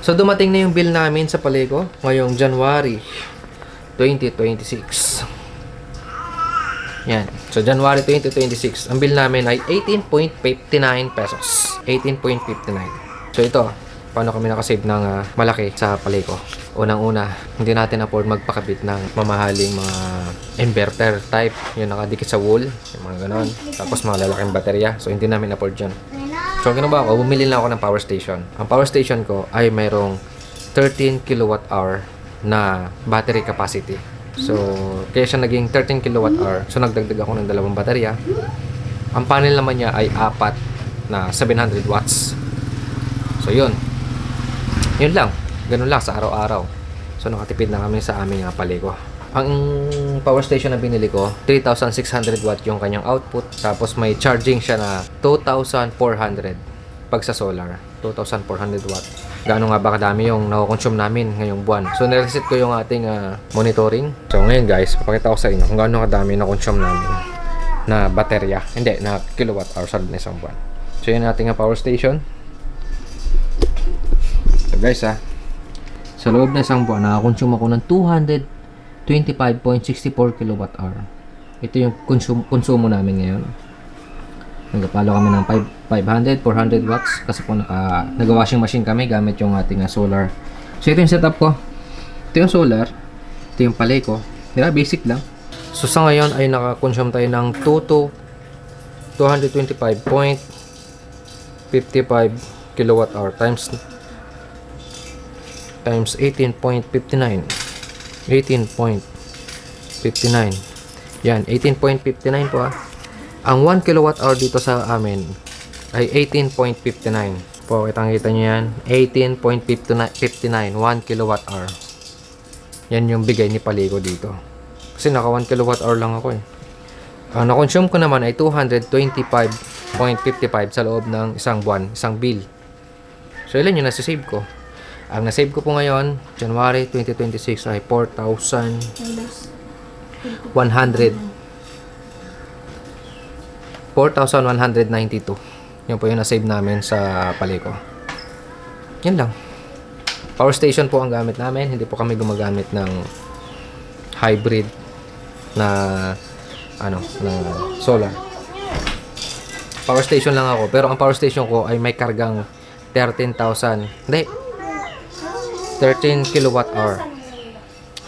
So dumating na yung bill namin sa Paliko ngayong January 2026. Yan. So January 2026, ang bill namin ay 18.59 pesos. 18.59. So ito, paano kami nakasave ng malaki sa Paliko? Unang-una, hindi natin afford magpakabit ng mamahaling mga inverter type, yung nakadikit sa wall, yung mga ganon. Tapos mga lalaking baterya. So hindi namin afford yun. So ginawa ko, bumili lang ako ng power station. Ang power station ko ay mayroong 13 kWh na battery capacity. So, kaya siya naging 13 kWh. So, nagdagdag ako ng dalawang baterya. Ang panel naman niya ay 4 na 700 watts. So, yun. Yun lang. Ganun lang sa araw-araw. So, nakatipid na kami sa aming Paliko. Ang power station na binili ko, 3,600 watt yung kanyang output. Tapos, may charging siya na 2,400 pag sa solar. 2,400 watt. Gaano nga ba kadami yung nakukonsume namin ngayong buwan. So, nireset ko yung ating monitoring. So, ngayon guys, papakita ko sa inyo kung gaano kadami na-consume namin na baterya. Hindi, na kilowatt hour sa isang buwan. So, yun ating power station. So, guys sa loob na isang buwan, nakakonsume ako ng 225.64 kilowatt hour. Ito yung konsumo namin ngayon. Nagpalo kami ng 500, 400 watts kasi po nag-washing machine kami gamit yung ating solar. So ito yung setup ko. Ito yung solar. Ito yung Paliko. Diba? Basic lang. So sa ngayon ay nakakonsume tayo ng 225.55 kilowatt hour times 18.59. 18.59. Yan, 18.59 po Ang 1 kilowatt hour dito sa amin ay 18.59. Po, kitang-kita nyo yan. 18.59. 1 kilowatt hour. Yan yung bigay ni Paliko dito. Kasi naka 1 kilowatt hour lang ako Ang na-consume ko naman ay 225.55 sa loob ng isang buwan, isang bill. So, ilan yung nasa-save ko? Ang na-save ko po ngayon, January 2026 ay 4,192. Yan po yung na-save namin sa Paliko. Yan lang. Power station po ang gamit namin. Hindi po kami gumagamit ng hybrid na na solar. Power station lang ako. Pero ang power station ko ay may kargang 13,000. Hindi. 13 kilowatt hour.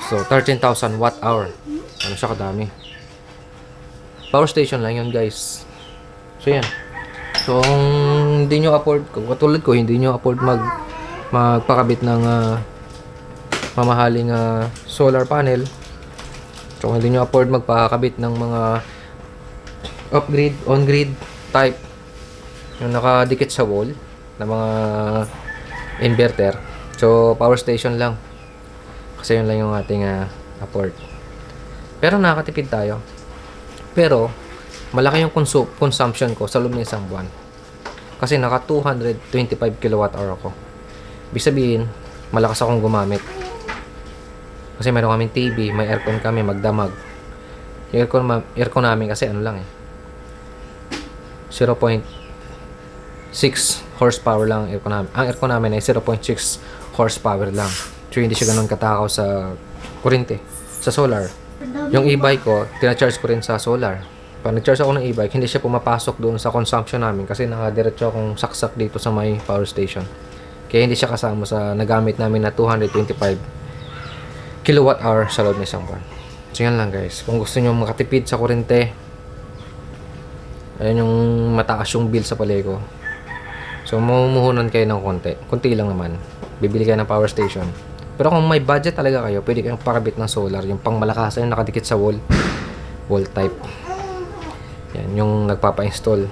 So, 13,000 watt hour. Ano siya kadami. Power station lang yun, guys. So, yan. So, kung hindi nyo afford, katulad ko, hindi nyo afford magpakabit ng mamahaling solar panel. So, kung hindi nyo afford magpakabit ng mga off-grid, on-grid type yung nakadikit sa wall na mga inverter. So, power station lang. Kasi yun lang yung ating afford. Pero nakakatipid tayo. Pero, malaki yung consumption ko sa loob ng isang buwan. Kasi naka 225 kilowatt hour ako. Ibig sabihin, malakas akong gumamit. Kasi meron kaming TV, may aircon kami, magdamag. Yung aircon namin kasi ano lang 0.6 horsepower lang ang aircon namin. Ang aircon namin ay 0.6 horsepower lang. So, hindi siya ganun katakaw sa kuryente, sa solar. Yung e-bike ko, tina-charge ko rin sa solar. Pag nag-charge ako ng e-bike, hindi siya pumapasok doon sa consumption namin kasi nakadiretso akong saksak dito sa may power station. Kaya hindi siya kasama sa nagamit namin na 225 kilowatt hour sa loob ng isang buwan. So, yan lang guys. Kung gusto nyo makatipid sa kuryente, ayan yung mataas yung bill sa Paliko. So, mamumuhunan kayo ng konti. Konti lang naman. Bibili kayo ng power station. Pero kung may budget talaga kayo, pwede kayong pakabit ng solar. Yung pangmalakasan yung nakadikit sa wall. Wall type. Yan, yung nagpapa-install.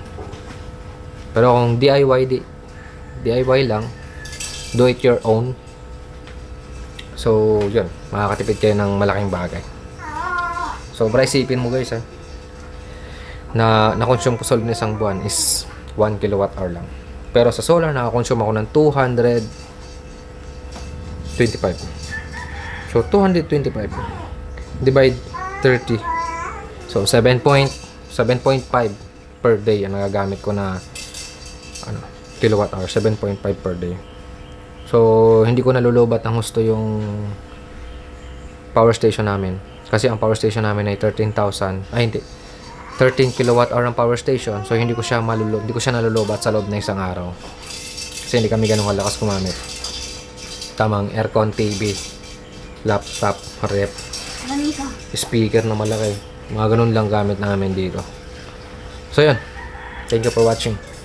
Pero kung DIY lang, do it your own. So, yun. Makakatipid kayo ng malaking bagay. So, para isipin mo guys na na-consume ko sa loob ng isang buwan is 1 kilowatt hour lang. Pero sa solar, nakakonsume ako ng 225. So, 225 divide 30. So, 7.5 per day ang nagagamit ko na kilowatt hour. 7.5 per day. So, hindi ko nalulubat ng husto yung power station namin. Kasi ang power station namin ay 13,000. Ay, hindi. 13 kilowatt hour ang power station. So, hindi ko siya nalulubat sa loob ng isang araw. Kasi hindi kami ganun kalakas kumamit. Tamang aircon, TV, laptop, rep, speaker na malaki. Mga ganun lang gamit namin dito. So, yun. Thank you for watching.